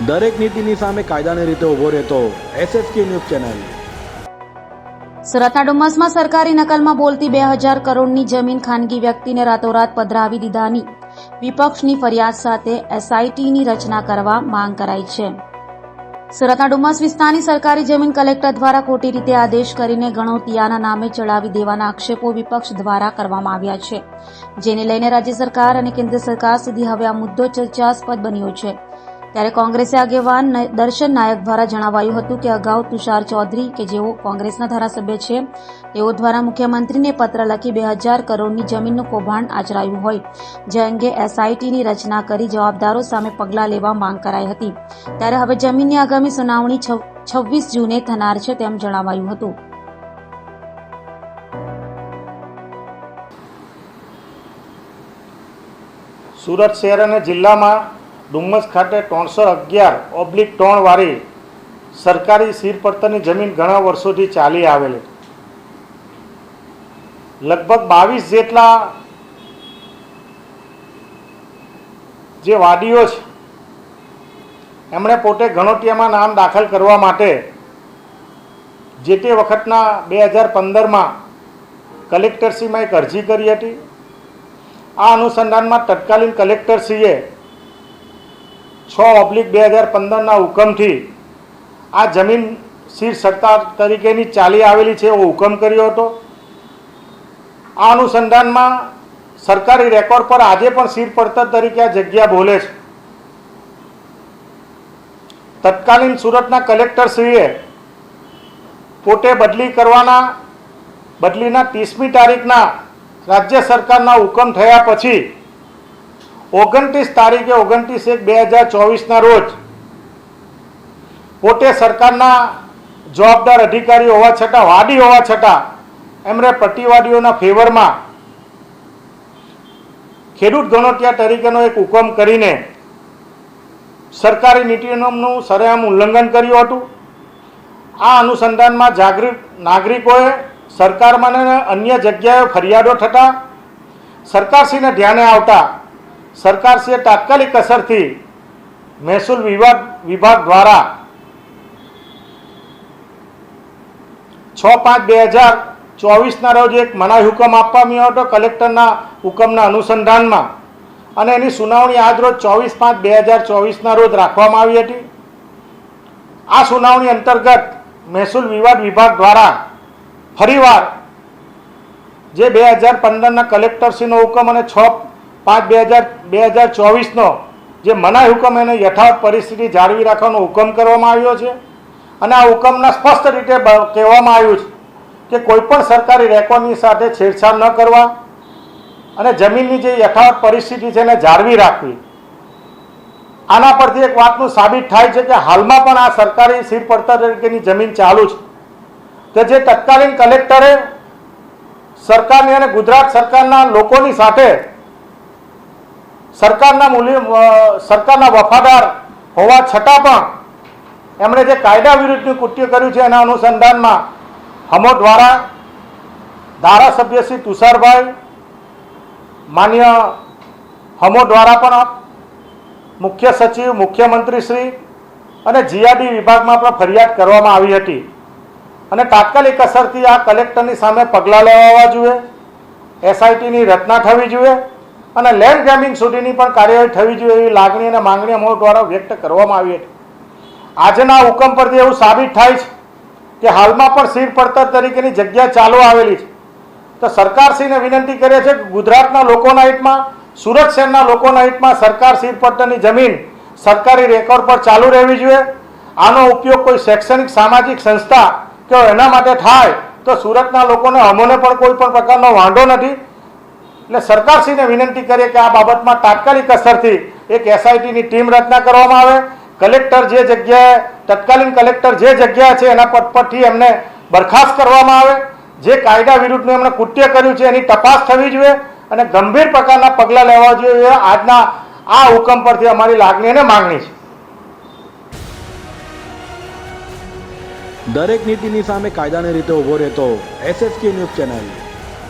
દરેક નીતિની સામે કાયદાની રીતે ઊભો રહેતો SSK ન્યૂઝ ચેનલ। સુરતના ડુમ્મસમાં સરકારી નકલમાં બોલતી 2000 કરોડની જમીન ખાનગી વ્યક્તિને રાતોરાત પધરાવી દીધાની વિપક્ષની ફરિયાદ સાથે SITની રચના કરવા માંગ કરાઈ છે। સુરતના ડુમ્મસ વિસ્તારની સરકારી જમીન કલેક્ટર દ્વારા ખોટી રીતે આદેશ કરીને ગણોતિયાના નામે ચડાવી દેવાના આક્ષેપો વિપક્ષ દ્વારા કરવામાં આવ્યા છે, જેને લઈને રાજ્ય સરકાર અને કેન્દ્ર સરકાર સુધી હવે આ મુદ્દો ચર્ચાસ્પદ બન્યો છે। ત્યારે કોંગ્રેસે આગેવાન દર્શન નાયક દ્વારા જણાવાયું હતું કે અગાઉ તુષાર ચૌધરી કે જેઓ કોંગ્રેસના ધારાસભ્ય છે, તેઓ દ્વારા મુખ્યમંત્રીને પત્ર લખી 2000 કરોડની જમીનનું કૌભાંડ આચરાયું હોય, જે અંગે SITની રચના કરી જવાબદારો સામે પગલાં લેવા માંગ કરાઈ હતી। ત્યારે હવે જમીનની આગામી સુનાવણી 26 જૂને થનાર છે તેમ જણાવાયું હતું। સુરત શહેર અને જિલ્લામાં ડુમ્મસ ખાતે 311/3 વાળી સરકારી સીરપડતરની જમીન ઘણા વર્ષોથી ચાલી આવેલી, લગભગ 22 જેટલા જે વાડીઓ છે એમણે પોતે ગણોટિયામાં નામ દાખલ કરવા માટે જે તે વખતના 2015માં કલેક્ટરશ્રીમાં એક અરજી કરી હતી। આ અનુસંધાનમાં તત્કાલીન કલેક્ટરશ્રીએ 6/2015ના હુકમથી આ જમીન સીર સત્તા તરીકેની ચાલી આવેલી છે એવો હુકમ કર્યો હતો। આ અનુસંધાનમાં સરકારી રેકોર્ડ પર આજે પણ સીર પડતર તરીકે આ જગ્યા બોલે છે। તત્કાલીન સુરતના કલેક્ટરશ્રીએ પોતે બદલીના 30મી તારીખના રાજ્ય સરકારના હુકમ થયા પછી 29 તારીખે 29/1/2024ના રોજ પોતે સરકારના જવાબદાર અધિકારી હોવા છતાં, વાડી હોવા છતાં એમણે પ્રતિવાદીઓના ફેવરમાં ખેડૂત ગણોટિયા તરીકેનો એક હુકમ કરીને સરકારી નીતિ નિયમનું સરેઆમ ઉલ્લંઘન કર્યું હતું। આ અનુસંધાનમાં જાગૃત નાગરિકોએ સરકારમાં અને અન્ય જગ્યાએ ફરિયાદો થતાં સરકારશ્રીને ધ્યાને આવતા સરકારશ્રીએ તાત્કાલિક અસરથી મહેસૂલ વિભાગ દ્વારા 6/5/2024ના રોજ એક મનાઈ હુકમ આપવામાં આવ્યો હતો કલેક્ટરના હુકમના અનુસંધાનમાં, અને એની સુનાવણી આજ રોજ 24/5/2024ના રોજ રાખવામાં આવી હતી। આ સુનાવણી અંતર્ગત મહેસૂલ વિભાગ દ્વારા ફરીવાર જે 2015ના કલેક્ટરશ્રીનો હુકમ અને 6/5/2024નો જે મનાઈ હુકમ એને યથાવત પરિસ્થિતિ જાળવી રાખવાનો હુકમ કરવામાં આવ્યો છે। અને આ હુકમના સ્પષ્ટ રીતે કહેવામાં આવ્યું છે કે કોઈપણ સરકારી રેકોર્ડની સાથે છેડછાડ ન કરવા અને જમીનની જે યથાવત પરિસ્થિતિ છે એને જાળવી રાખવી। આના પરથી એક વાતનું સાબિત થાય છે કે હાલમાં પણ આ સરકારી સીરપડતર તરીકેની જમીન ચાલુ છે, કે જે તત્કાલીન કલેક્ટરે સરકારની અને ગુજરાત સરકારના લોકોની સાથે સરકારના વફાદાર હોવા છતાં પણ એમણે જે કાયદા વિરુદ્ધનું કૃત્ય કર્યું છે એના અનુસંધાનમાં હમો દ્વારા ધારાસભ્ય શ્રી તુષારભાઈ, માન્ય હમો દ્વારા પણ મુખ્ય સચિવ, મુખ્યમંત્રી શ્રી અને GRD વિભાગમાં પણ ફરિયાદ કરવામાં આવી હતી, અને તાત્કાલિક અસરથી આ કલેક્ટરની સામે પગલાં લેવા જોઈએ, SITની રચના થવી જોઈએ અને લેન્ડ ગ્રેબિંગ સુધીની પણ કાર્યવાહી થવી જોઈએ એવી લાગણી અને માંગણી અમો દ્વારા વ્યક્ત કરવામાં આવી હતી। આજના હુકમ પરથી એવું સાબિત થાય છે કે હાલમાં પણ સીર પડતર તરીકેની જગ્યા ચાલુ આવેલી છે। તો સરકારશ્રીને વિનંતી કરીએ છીએ કે ગુજરાતના લોકોના હિતમાં, સુરત શહેરના લોકોના હિતમાં સરકાર સીર પડતરની જમીન સરકારી રેકોર્ડ પર ચાલુ રહેવી જોઈએ। આનો ઉપયોગ કોઈ શૈક્ષણિક સામાજિક સંસ્થા કે એના માટે થાય તો સુરતના લોકોને અમોને પણ કોઈ પણ પ્રકારનો વાંધો નથી। એટલે સરકારશ્રીને વિનંતી કરીએ કે આ બાબતમાં તાત્કાલિક અસરથી એક SITની ટીમ રચના કરવામાં આવે। કલેક્ટર જે જગ્યાએ તત્કાલીન કલેક્ટર જે જગ્યા છે એના પદ પરથી એમને બરખાસ્ત કરવામાં આવે। જે કાયદા વિરુદ્ધનું એમણે કૃત્ય કર્યું છે એની તપાસ થવી જોઈએ અને ગંભીર પ્રકારના પગલાં લેવા જોઈએ। આજના આ હુકમ પરથી અમારી લાગણી અને માંગણી છે। દરેક નીતિની સામે કાયદાની રીતે ઊભો રહેતો SSK ન્યૂઝ ચેનલ।